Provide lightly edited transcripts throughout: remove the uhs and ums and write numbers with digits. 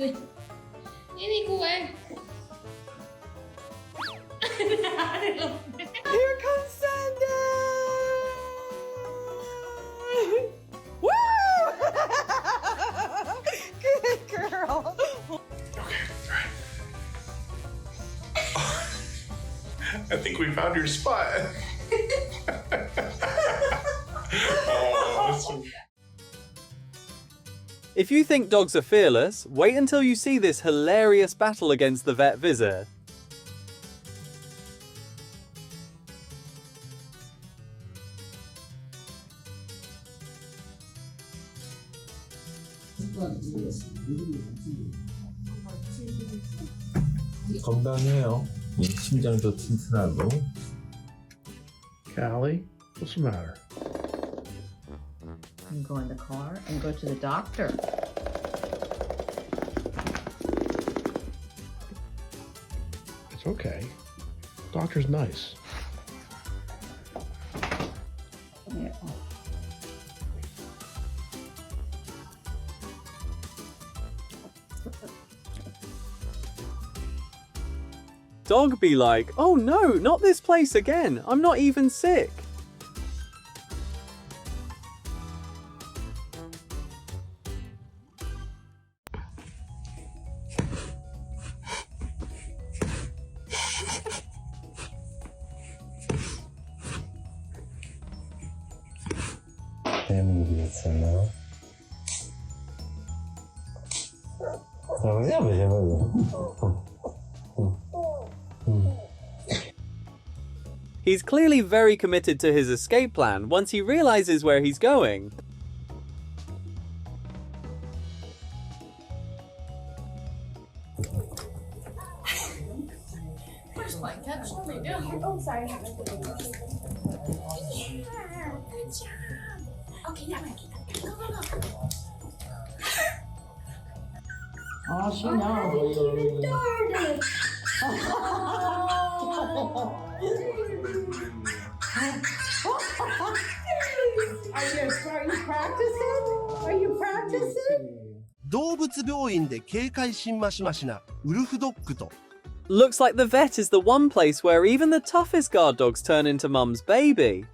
Ini kue. Here comes Santa! Woo! Good girl. Okay, alright. I think we found your spot. Oh, this one. If you think dogs are fearless, wait until you see this hilarious battle against the vet visit. 건강해요. 심장도 튼튼하고. Callie, what's the matter? And go in the car and go to the doctor. It's okay. Doctor's nice. Yeah. Dog be like, oh no, not this place again, I'm not even sick. 재미있었나요? He's clearly very committed to his escape plan once he realizes where he's going. Where's my catch? What are you doing? Oh, sorry. Yeah, good job. Okay, yeah, go, go, go. Oh, she knows. Are you practicing? Are you practicing? 動物病院で警戒心マシマシなウルフドッグと Looks like the vet is the one place where even the toughest guard dogs turn into mum's baby.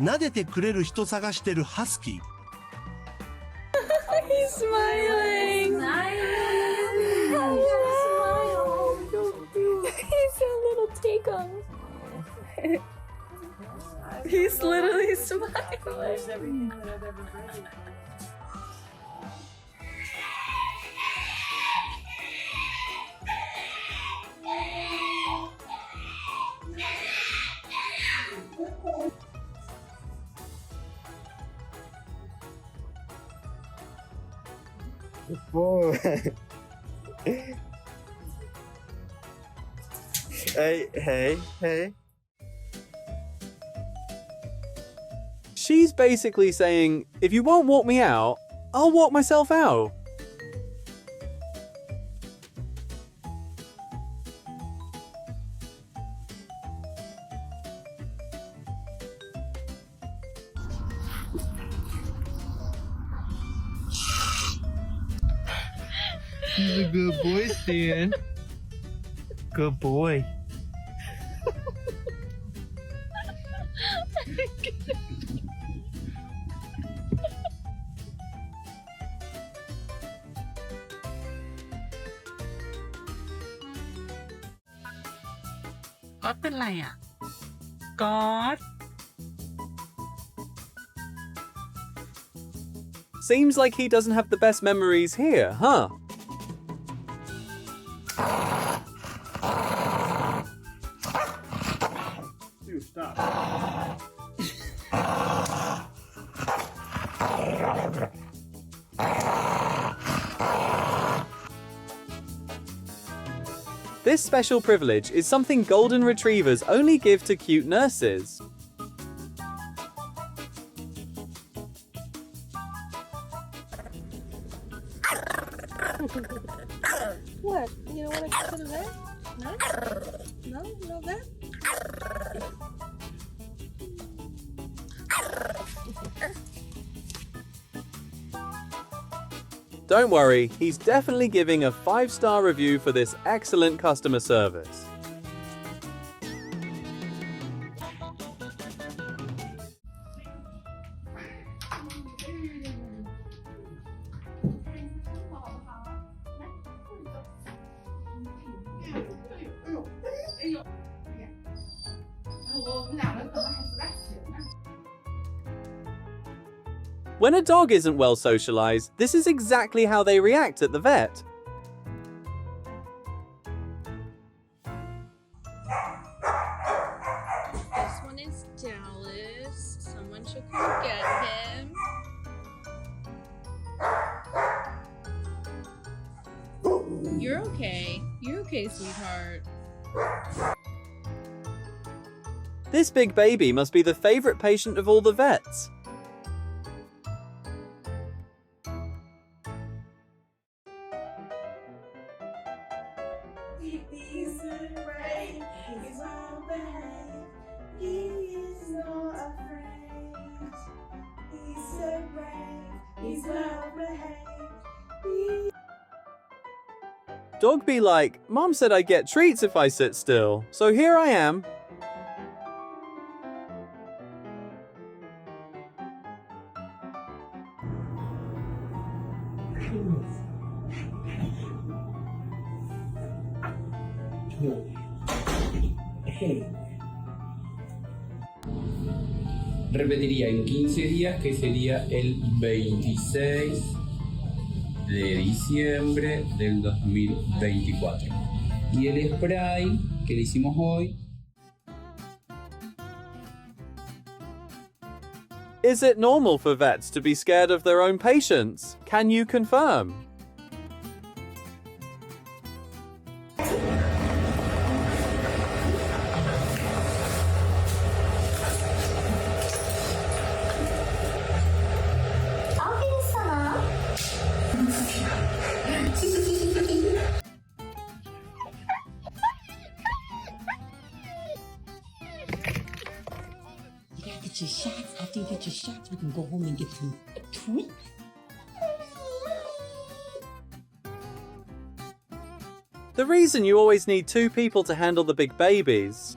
撫でてくれる人探してるハスキー He's smiling. He's a little teacup. He's literally smiling. Everything that I've ever read. Boy. Hey. She's basically saying, if you won't walk me out, I'll walk myself out. He's a good boy, Stan. Good boy. Seems like he doesn't have the best memories here, huh? Dude, stop. This special privilege is something golden retrievers only give to cute nurses. What? You don't want to go to the vet? No? No? No vet? Don't worry, he's definitely giving a 5-star review for this excellent customer service. When a dog isn't well socialized, this is exactly how they react at the vet. This one is Dallas. Someone should come get him. You're okay. You're okay, sweetheart. This big baby must be the favorite patient of all the vets. He's afraid, he's well behaved, he is not afraid. He's so brave, he's well behaved. Dog be like, Mom said I get treats if I sit still, so here I am. Repetiría en 15 días, que sería el 26 de diciembre del 2024. Y el spray que le hicimos hoy. Is it normal for vets to be scared of their own patients? Can you confirm? You gotta get your shots. After you get your shots, we can go home and get some treats. The reason you always need 2 people to handle the big babies.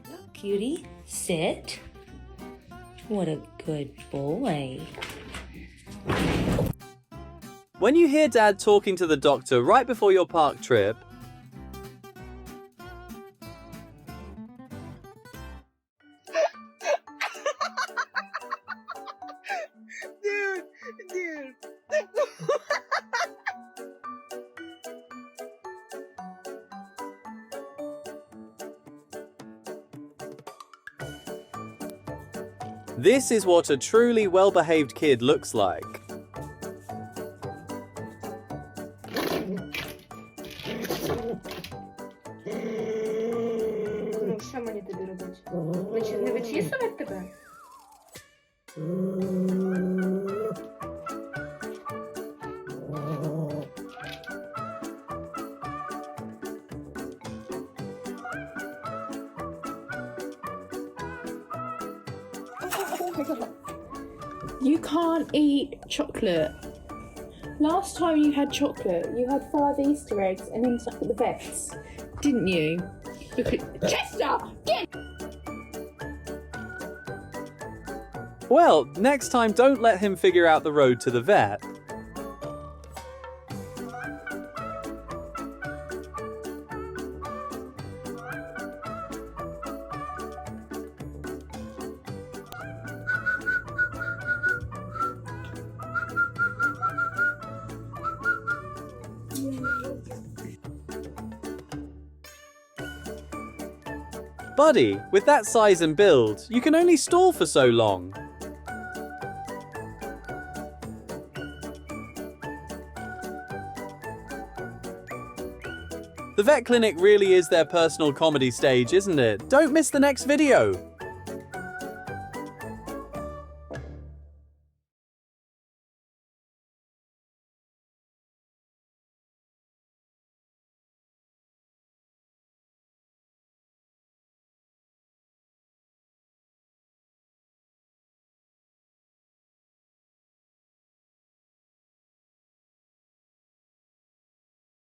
Look, cutie, sit. What a good boy. When you hear Dad talking to the doctor right before your park trip, Dude. this is what a truly well-behaved kid looks like. Ну, що мені тобі робити? Не вичісувати тебе? You can't eat chocolate. Last time you had chocolate, you had 5 Easter eggs and ended up at the vets, didn't you? Chester, get! Well, next time don't let him figure out the road to the vet. Buddy, with that size and build, you can only stall for so long. The vet clinic really is their personal comedy stage, isn't it? Don't miss the next video!